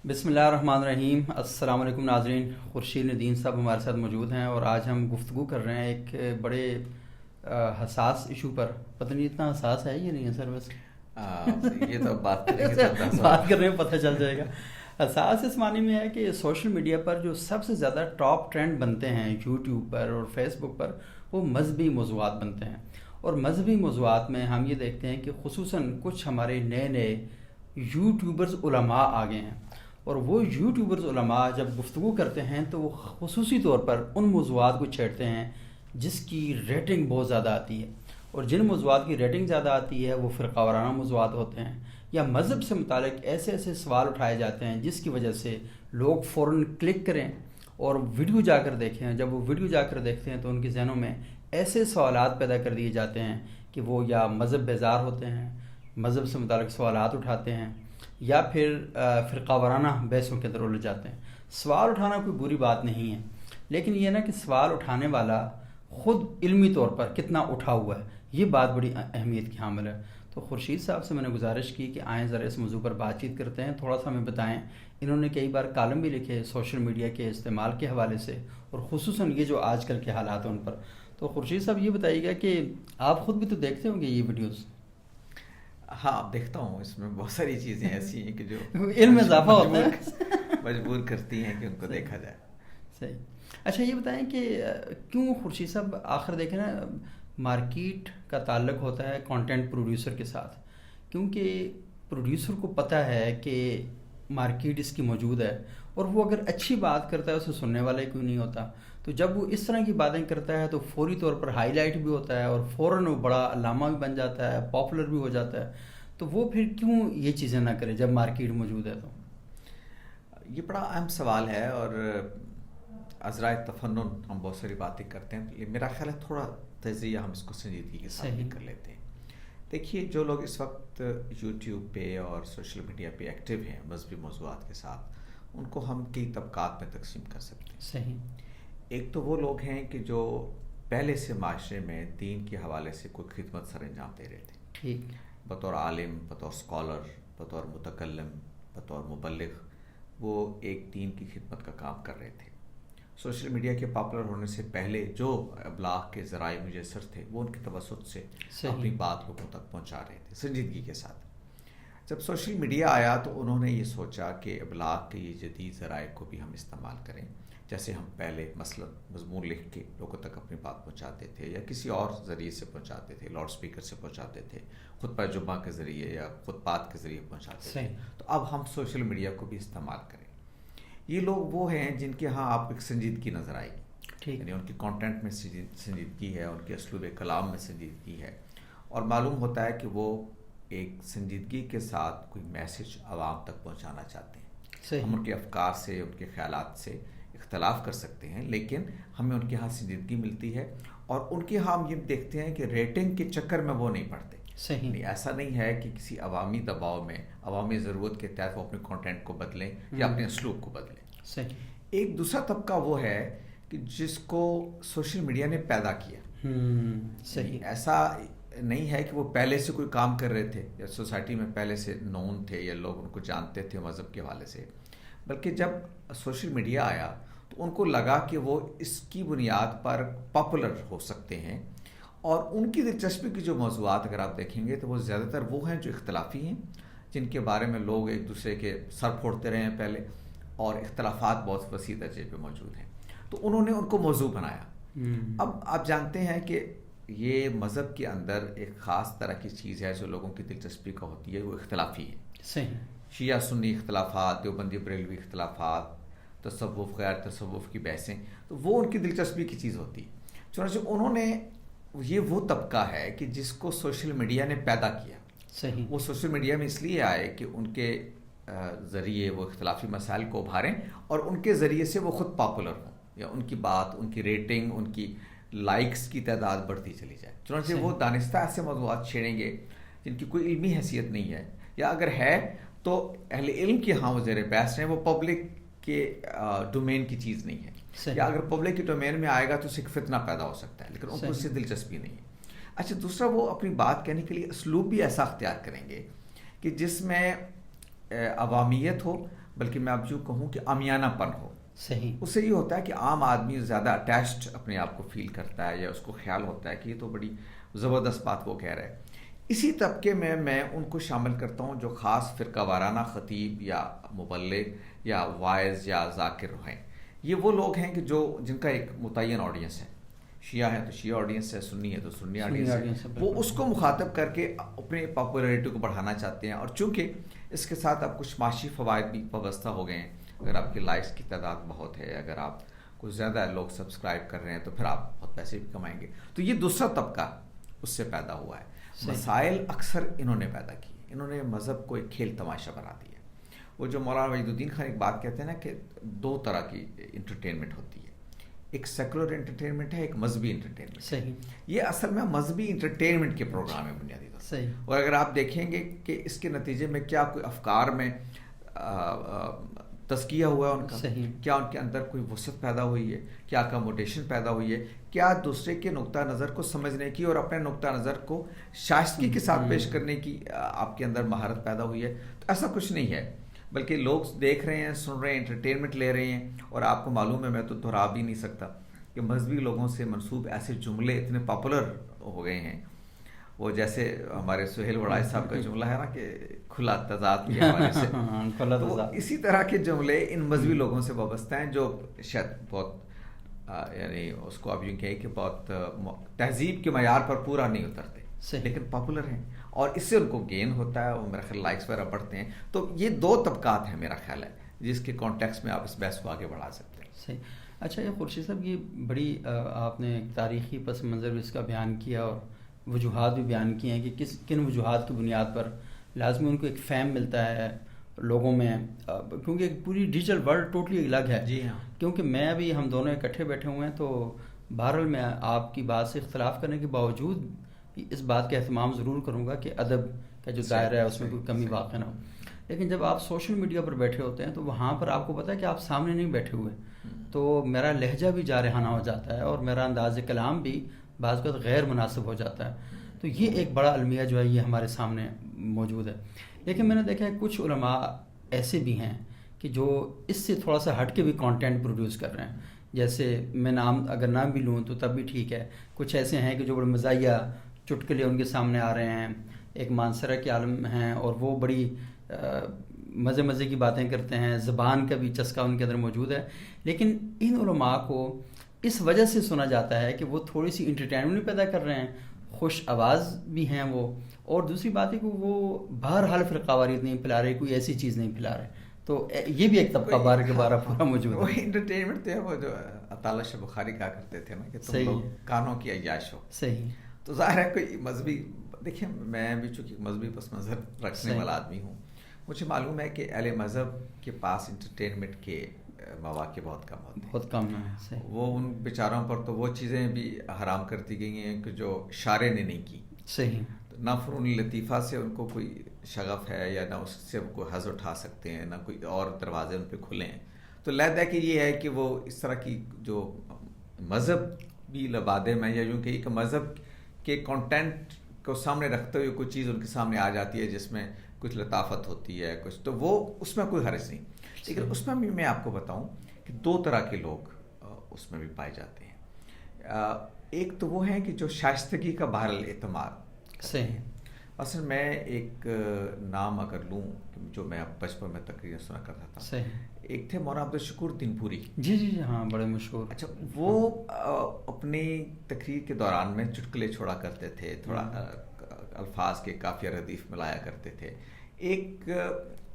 بسم اللہ الرحمن الرحیم. السلام علیکم ناظرین. خورشید ندیم صاحب ہمارے ساتھ موجود ہیں اور آج ہم گفتگو کر رہے ہیں ایک بڑے حساس ایشو پر. پتہ نہیں اتنا حساس ہے یا نہیں ہے سر؟ بس یہ تو بات کریں بات کرنے میں پتہ چل جائے گا. حساس اس معنی میں ہے کہ سوشل میڈیا پر جو سب سے زیادہ ٹاپ ٹرینڈ بنتے ہیں یوٹیوب پر اور فیس بک پر، وہ مذہبی موضوعات بنتے ہیں. اور مذہبی موضوعات میں ہم یہ دیکھتے ہیں کہ خصوصاً کچھ ہمارے نئے یوٹیوبرز علماء آ گئے ہیں، اور وہ یوٹیوبرز علماء جب گفتگو کرتے ہیں تو وہ خصوصی طور پر ان موضوعات کو چھیڑتے ہیں جس کی ریٹنگ بہت زیادہ آتی ہے. اور جن موضوعات کی ریٹنگ زیادہ آتی ہے وہ فرقہ وارانہ موضوعات ہوتے ہیں، یا مذہب سے متعلق ایسے سوال اٹھائے جاتے ہیں جس کی وجہ سے لوگ فوراً کلک کریں اور ویڈیو جا کر دیکھیں. جب وہ ویڈیو جا کر دیکھتے ہیں تو ان کے ذہنوں میں ایسے سوالات پیدا کر دیے جاتے ہیں کہ وہ یا مذہب بیزار ہوتے ہیں، مذہب سے متعلق سوالات اٹھاتے ہیں، یا پھر فرقہ وارانہ بحثوں کے اندر الجھ جاتے ہیں. سوال اٹھانا کوئی بری بات نہیں ہے، لیکن یہ نا کہ سوال اٹھانے والا خود علمی طور پر کتنا اٹھا ہوا ہے، یہ بات بڑی اہمیت کی حامل ہے. تو خورشید صاحب سے میں نے گزارش کی کہ آئیں ذرا اس موضوع پر بات چیت کرتے ہیں. تھوڑا سا ہمیں بتائیں. انہوں نے کئی بار کالم بھی لکھے سوشل میڈیا کے استعمال کے حوالے سے، اور خصوصاً یہ جو آج کل کے حالات ہیں ان پر. تو خورشید صاحب یہ بتائیے گا کہ آپ خود بھی تو دیکھتے ہوں گے یہ ویڈیوز. ہاں دیکھتا ہوں. اس میں بہت ساری چیزیں ایسی ہیں کہ جو علم میں اضافہ ہوتا ہے، مجبور کرتی ہیں کہ ان کو دیکھا جائے. صحیح. اچھا یہ بتائیں کہ کیوں خورشید صاحب آخر دیکھیں نا، مارکیٹ کا تعلق ہوتا ہے کنٹینٹ پروڈیوسر کے ساتھ، کیونکہ پروڈیوسر کو پتہ ہے کہ مارکیٹ اس کی موجود ہے، اور وہ اگر اچھی بات کرتا ہے اسے سننے والا ہی کوئی نہیں ہوتا. تو جب وہ اس طرح کی باتیں کرتا ہے تو فوری طور پر ہائی لائٹ بھی ہوتا ہے اور فوراً وہ بڑا علامہ بھی بن جاتا ہے، پاپولر بھی ہو جاتا ہے. تو وہ پھر کیوں یہ چیزیں نہ کرے جب مارکیٹ موجود ہے؟ تو یہ بڑا اہم سوال ہے، اور عذرائے تفنن ہم بہت ساری باتیں کرتے ہیں. میرا خیال ہے تھوڑا تجزیہ ہم اس کو سنجیدگی کے ساتھ بھی کر لیتے ہیں. دیکھیے، جو لوگ اس وقت یوٹیوب پہ اور سوشل میڈیا پہ ایکٹیو ہیں مذہبی موضوعات کے ساتھ، ان کو ہم کئی طبقات میں تقسیم کر سکتے ہیں. صحیح. ایک تو وہ لوگ ہیں کہ جو پہلے سے معاشرے میں دین کے حوالے سے کوئی خدمت سر انجام دے رہے تھے. ٹھیک. بطور عالم، بطور اسکالر، بطور متکلم، بطور مبلغ، وہ ایک دین کی خدمت کا کام کر رہے تھے. سوشل میڈیا کے پاپولر ہونے سے پہلے جو ابلاغ کے ذرائع میسر تھے وہ ان کے توسط سے اپنی بات لوگوں تک پہنچا رہے تھے سنجیدگی کے ساتھ. جب سوشل میڈیا آیا تو انہوں نے یہ سوچا کہ ابلاغ کے یہ جدید ذرائع کو بھی ہم استعمال کریں. جیسے ہم پہلے مثلا مضمون لکھ کے لوگوں تک اپنی بات پہنچاتے تھے، یا کسی اور ذریعے سے پہنچاتے تھے، لاؤڈ اسپیکر سے پہنچاتے تھے، خطبہ جمعہ کے ذریعے یا خطبات کے ذریعے پہنچاتے تھے. تو اب ہم سوشل میڈیا کو بھی استعمال کریں. یہ لوگ وہ ہیں جن کے ہاں آپ ایک سنجیدگی نظر آئے گی، یعنی ان کی کانٹینٹ میں سنجیدگی ہے، ان کے اسلوب کلام میں سنجیدگی ہے، اور معلوم ہوتا ہے کہ وہ ایک سنجیدگی کے ساتھ کوئی میسج عوام تک پہنچانا چاہتے ہیں. ہم ان کے افکار سے، ان کے خیالات سے اختلاف کر سکتے ہیں، لیکن ہمیں ان کے ہاں سنجیدگی ملتی ہے، اور ان کے ہاں ہم یہ دیکھتے ہیں کہ ریٹنگ کے چکر میں وہ نہیں پڑتے. صحیح. ایسا نہیں ہے کہ کسی عوامی دباؤ میں، عوامی ضرورت کے تحت وہ اپنے کانٹینٹ کو بدلیں یا اپنے اسلوب کو بدلیں. صحیح. ایک دوسرا طبقہ وہ ہے کہ جس کو سوشل میڈیا نے پیدا کیا. صحیح. ایسا نہیں ہے کہ وہ پہلے سے کوئی کام کر رہے تھے یا سوسائٹی میں پہلے سے نون تھے یا لوگ ان کو جانتے تھے مذہب کے حوالے سے، بلکہ جب سوشل میڈیا آیا تو ان کو لگا کہ وہ اس کی بنیاد پر پاپولر ہو سکتے ہیں. اور ان کی دلچسپی کی جو موضوعات اگر آپ دیکھیں گے تو وہ زیادہ تر وہ ہیں جو اختلافی ہیں، جن کے بارے میں لوگ ایک دوسرے کے سر پھوڑتے رہے ہیں پہلے، اور اختلافات بہت وسیع درجے پہ موجود ہیں. تو انہوں نے ان کو موضوع بنایا. اب آپ جانتے ہیں کہ یہ مذہب کے اندر ایک خاص طرح کی چیز ہے جو لوگوں کی دلچسپی کا ہوتی ہے، وہ اختلافی ہے. صحیح. شیعہ سنی اختلافات، دیوبندی بریلوی اختلافات، تصوف غیر تصوف کی بحثیں، تو وہ ان کی دلچسپی کی چیز ہوتی ہے. چنانچہ انہوں نے، یہ وہ طبقہ ہے کہ جس کو سوشل میڈیا نے پیدا کیا. صحیح. وہ سوشل میڈیا میں اس لیے آئے کہ ان کے ذریعے وہ اختلافی مسائل کو ابھاریں، اور ان کے ذریعے سے وہ خود پاپولر ہوں، یا ان کی بات، ان کی ریٹنگ، ان کی لائکس کی تعداد بڑھتی چلی جائے. چنانچہ وہ دانستہ ایسے موضوعات چھیڑیں گے جن کی کوئی علمی حیثیت نہیں ہے، یا اگر ہے تو اہل علم کے ہاں وہ زیر بحث ہیں، وہ پبلک کے ڈومین کی چیز نہیں ہے. یا اگر پبلک کے ڈومین میں آئے گا تو اسے ایک فتنہ پیدا ہو سکتا ہے، لیکن ان کو اس سے دلچسپی نہیں ہے. اچھا، دوسرا وہ اپنی بات کہنے کے لیے اسلوب بھی ایسا اختیار کریں گے کہ جس میں عوامیت ہو بلکہ میں اب یوں کہوں کہ عامیانہ پن ہو. صحیح. اس سے یہ ہوتا ہے کہ عام آدمی زیادہ اٹیچڈ اپنے آپ کو فیل کرتا ہے، یا اس کو خیال ہوتا ہے کہ یہ تو بڑی زبردست بات وہ کہہ رہا ہے. اسی طبقے میں ان کو شامل کرتا ہوں جو خاص فرقہ وارانہ خطیب یا مبلغ یا وائز یا ذاکر ہیں. یہ وہ لوگ ہیں کہ جن کا ایک متعین آڈینس ہے. شیعہ ہے تو شیعہ آڈینس ہے، سنی ہے تو سنی آڈینس ہے. وہ اس کو مخاطب کر کے اپنے پاپولیرٹی کو بڑھانا چاہتے ہیں. اور چونکہ اس کے ساتھ اب کچھ معاشی فوائد بھی وابستہ ہو گئے ہیں. اگر آپ کی لائکس کی تعداد بہت ہے، اگر آپ کو زیادہ لوگ سبسکرائب کر رہے ہیں، تو پھر آپ بہت پیسے بھی کمائیں گے. تو یہ دوسرا طبقہ اس سے پیدا ہوا ہے. مسائل اکثر انہوں نے پیدا کیے. انہوں نے مذہب کو ایک کھیل تماشا بنا دیا. وہ جو مولانا وحید الدین خان ایک بات کہتے ہیں نا کہ دو طرح کی انٹرٹینمنٹ ہوتی ہے، ایک سیکولر انٹرٹینمنٹ ہے، ایک مذہبی انٹرٹینمنٹ. صحیح. یہ اصل میں مذہبی انٹرٹینمنٹ کے پروگرام ہے بنیادی طور پر. صحیح. اور اگر آپ دیکھیں گے کہ اس کے نتیجے میں کیا کوئی افکار میں تزکیہ ہوا ہے ان کا، کیا ان کے اندر کوئی وسعت پیدا ہوئی ہے، کیا اکاموڈیشن پیدا ہوئی ہے، کیا دوسرے کے نقطہ نظر کو سمجھنے کی اور اپنے نقطہ نظر کو شائستگی کے ساتھ پیش کرنے کی آپ کے اندر مہارت پیدا ہوئی ہے. تو ایسا کچھ نہیں ہے، بلکہ لوگ دیکھ رہے ہیں، سن رہے ہیں، انٹرٹینمنٹ لے رہے ہیں. اور آپ کو معلوم ہے، میں تو دہرا بھی نہیں سکتا کہ مذہبی لوگوں سے منسوب ایسے جملے اتنے پاپولر ہو گئے ہیں. وہ جیسے ہمارے سہیل وڑائی صاحب کا جملہ ہے نا کہ کھلا تضاد کے حوالے سے، تو اسی طرح کے جملے ان مذہبی لوگوں سے وابستہ ہیں جو شاید بہت یعنی اس کو اب یوں کہیں کہ بہت تہذیب کے معیار پر پورا نہیں اترتے، لیکن پاپولر ہیں اور اس سے ان کو گین ہوتا ہے. وہ میرا خیال لائکس وغیرہ بڑھتے ہیں. تو یہ دو طبقات ہیں میرا خیال ہے جس کے کانٹیکس میں آپ اس بحث کو آگے بڑھا سکتے ہیں. صحیح. اچھا، یہ خورشید صاحب، یہ بڑی آپ نے تاریخی پس منظر بھی اس کا بیان کیا اور وجوہات بھی بیان کیے ہیں کہ کن وجوہات کی بنیاد پر لازمی ان کو ایک فیم ملتا ہے لوگوں میں، کیونکہ ایک پوری ڈیجیٹل ورلڈ ٹوٹلی الگ ہے. جی ہاں. کیونکہ میں ابھی ہم دونوں اکٹھے بیٹھے ہوئے ہیں، تو بہرحال میں آپ کی بات سے اختلاف کرنے کے باوجود اس بات کا اہتمام ضرور کروں گا کہ ادب کا جو دائرہ ہے اس میں کوئی کمی واقع نہ ہو. لیکن جب آپ سوشل میڈیا پر بیٹھے ہوتے ہیں تو وہاں پر آپ کو پتہ ہے کہ آپ سامنے نہیں بیٹھے ہوئے، تو میرا لہجہ بھی جارحانہ ہو جاتا ہے اور میرا انداز کلام بھی بعض وقت غیر مناسب ہو جاتا ہے. تو یہ ایک بڑا المیہ جو ہے یہ ہمارے سامنے موجود ہے. لیکن میں نے دیکھا ہے کچھ علماء ایسے بھی ہیں کہ جو اس سے تھوڑا سا ہٹ کے بھی کانٹینٹ پروڈیوس کر رہے ہیں. جیسے میں نام اگر نام بھی لوں تو تب بھی ٹھیک ہے. کچھ ایسے ہیں کہ جو بڑے مزاحیہ چٹکلے ان کے سامنے آ رہے ہیں. ایک مانسرہ کے عالم ہیں اور وہ بڑی مزے کی باتیں کرتے ہیں، زبان کا بھی چسکا ان کے اندر موجود ہے. لیکن ان علماء کو اس وجہ سے سنا جاتا ہے کہ وہ تھوڑی سی انٹرٹینمنٹ پیدا کر رہے ہیں، خوش آواز بھی ہیں وہ، اور دوسری بات ہے کہ وہ بہرحال فرقہ واریت نہیں پھیلا رہے، کوئی ایسی چیز نہیں پھیلا رہے. تو یہ بھی ایک طبقہ بار کے بارہ پورا موجود ہے. وہ انٹرٹینمنٹ تھے، وہ جو اطالہ شاہ بخاری کہا کرتے تھے نا کہ تم لوگ کانوں کی عیاش ہو. صحیح. تو ظاہر ہے کوئی مذہبی، دیکھیں میں بھی چونکہ مذہبی پس منظر رکھنے والا آدمی ہوں، مجھے معلوم ہے کہ اہل مذہب کے پاس انٹرٹینمنٹ کے مواقع بہت کم ہوتے ہیں، بہت کم ہیں. وہ ان بیچاروں پر تو وہ چیزیں بھی حرام کر دی گئی ہیں کہ جو شارع نے نہیں کی. صحیح. نہ فنون لطیفہ سے ان کو کوئی شغف ہے، یا نہ اس سے وہ کوئی حظ اٹھا سکتے ہیں، نہ کوئی اور دروازے ان پہ کھلے ہیں. تو لہذا کہ یہ ہے کہ وہ اس طرح کی جو مذہبی لبادے میں، یا یوں کہ مذہب کے کانٹینٹ کو سامنے رکھتے ہوئے کوئی چیز ان کے سامنے آ جاتی ہے جس میں کچھ لطافت ہوتی ہے کچھ، تو وہ اس میں کوئی حرج نہیں. لیکن اس میں بھی میں آپ کو بتاؤں کہ دو طرح کے لوگ اس میں بھی پائے جاتے ہیں. ایک تو وہ ہیں کہ جو شائستگی کا بہرحال اعتماد. صحیح. اصل میں ایک نام اگر لوں جو میں اب بچپن میں تقریریں سنا کرتا تھا. صحیح. ایک تھے مولانا عبدالشکور دین پوری. جی جی جی ہاں، بڑے مشہور. اچھا، وہ اپنی تقریر کے دوران میں چٹکلے چھوڑا کرتے تھے، تھوڑا الفاظ کے قافیہ ردیف ملایا کرتے تھے. ایک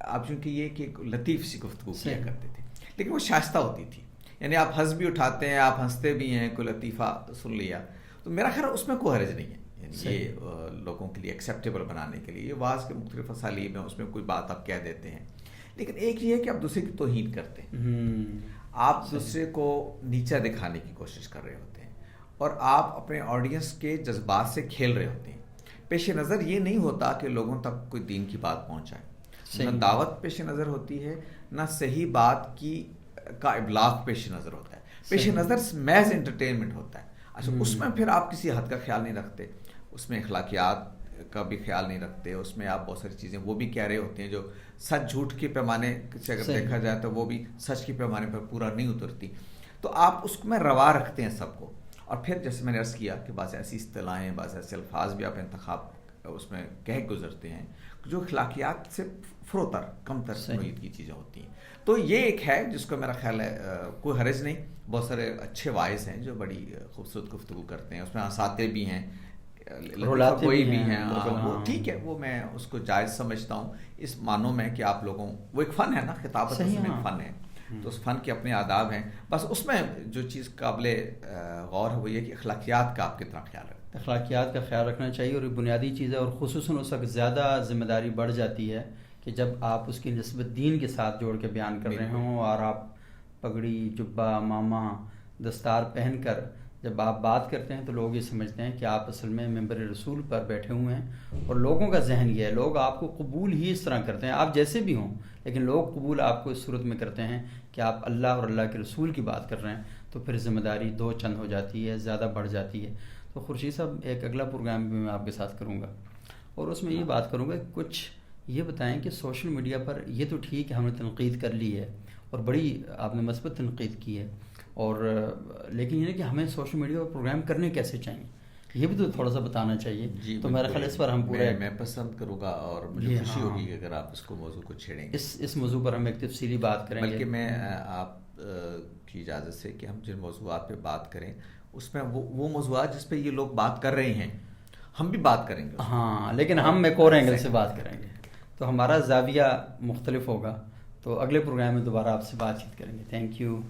آپ چونکہ یہ کہ لطیف سی گفتگو کیا کرتے تھے، لیکن وہ شائستہ ہوتی تھی. یعنی آپ ہنس بھی اٹھاتے ہیں، آپ ہنستے بھی ہیں، کوئی لطیفہ سن لیا تو میرا خیال اس میں کوئی حرج نہیں ہے. یعنی یہ لوگوں کے لیے ایکسیپٹیبل بنانے کے لیے یہ واز کے مختلف اسالیب ہیں، اس میں کوئی بات آپ کہہ دیتے ہیں. لیکن ایک یہ ہے کہ آپ دوسرے کی توہین کرتے ہیں، آپ دوسرے کو نیچا دکھانے کی کوشش کر رہے ہوتے ہیں، اور آپ اپنے آڈینس کے جذبات سے کھیل رہے ہوتے ہیں. پیش نظر یہ نہیں ہوتا کہ لوگوں تک کوئی دین کی بات پہنچائے، نہ دعوت پیش نظر ہوتی ہے، نہ صحیح بات کی کا ابلاغ پیش نظر ہوتا ہے. پیش نظر محض انٹرٹینمنٹ ہوتا ہے. اچھا، اس میں پھر آپ کسی حد کا خیال نہیں رکھتے، اس میں اخلاقیات کا بھی خیال نہیں رکھتے، اس میں آپ بہت ساری چیزیں وہ بھی کہہ رہے ہوتے ہیں جو سچ جھوٹ کے پیمانے سے اگر دیکھا جائے تو وہ بھی سچ کے پیمانے پر پورا نہیں اترتی. تو آپ اس میں روا رکھتے ہیں سب کو. اور پھر جیسے میں نے عرض کیا کہ بعض ایسی اصطلاحیں، بعض ایسے الفاظ بھی آپ انتخاب اس میں کہہ گزرتے ہیں جو اخلاقیات سے فروتر کم تر نوعیت کی چیزیں ہوتی ہیں. تو یہ ایک ہے جس کو میرا خیال ہے کوئی حرج نہیں. بہت سارے اچھے وائس ہیں جو بڑی خوبصورت گفتگو کرتے ہیں، اس میں ہنساتے بھی ہیں، کوئی بھی ہیں، وہ ٹھیک ہے، وہ میں اس کو جائز سمجھتا ہوں اس معنوں میں کہ آپ لوگوں، وہ ایک فن ہے نا، خطابت اس میں ایک فن ہے، تو اس فن کے اپنے آداب ہیں. بس اس میں جو چیز قابل غور ہے وہ یہ کہ اخلاقیات کا آپ کتنا خیال رکھتے ہیں. اخلاقیات کا خیال رکھنا چاہیے، اور یہ بنیادی چیز ہے. اور خصوصاً اس وقت زیادہ ذمہ داری بڑھ جاتی ہے کہ جب آپ اس کی نسبت دین کے ساتھ جوڑ کے بیان کر رہے ہوں، اور آپ پگڑی، جبہ، ماما، دستار پہن کر جب آپ بات کرتے ہیں تو لوگ یہ سمجھتے ہیں کہ آپ اصل میں ممبر رسول پر بیٹھے ہوئے ہیں. اور لوگوں کا ذہن یہ ہے، لوگ آپ کو قبول ہی اس طرح کرتے ہیں، آپ جیسے بھی ہوں، لیکن لوگ قبول آپ کو اس صورت میں کرتے ہیں کہ آپ اللہ اور اللہ کے رسول کی بات کر رہے ہیں. تو پھر ذمہ داری دو چند ہو جاتی ہے، زیادہ بڑھ جاتی ہے. تو خورشید صاحب، ایک اگلا پروگرام بھی میں آپ کے ساتھ کروں گا، اور اس میں یہ بات کروں گا کہ کچھ یہ بتائیں کہ سوشل میڈیا پر یہ تو ٹھیک ہے ہم نے تنقید کر لی ہے، اور بڑی آپ نے مثبت تنقید کی ہے، اور لیکن یہ ہے کہ ہمیں سوشل میڈیا پر پروگرام کرنے کیسے چاہیے، یہ بھی تو تھوڑا سا بتانا چاہیے. جی، تو میرا خیال اس پر ہم پورے میں پسند کروں گا، اور مجھے خوشی ہوگی کہ اگر آپ اس کو موضوع کو چھیڑیں گے. اس موضوع پر ہم ایک تفصیلی بات کریں گے. بلکہ میں آپ کی اجازت سے کہ ہم جن موضوعات پہ بات کریں اس میں وہ موضوعات جس پہ یہ لوگ بات کر رہے ہیں ہم بھی بات کریں گے. ہاں، لیکن ہم ایک اور اینگل سے بات کریں گے، تو ہمارا زاویہ مختلف ہوگا. تو اگلے پروگرام میں دوبارہ آپ سے بات چیت کریں گے. Thank you.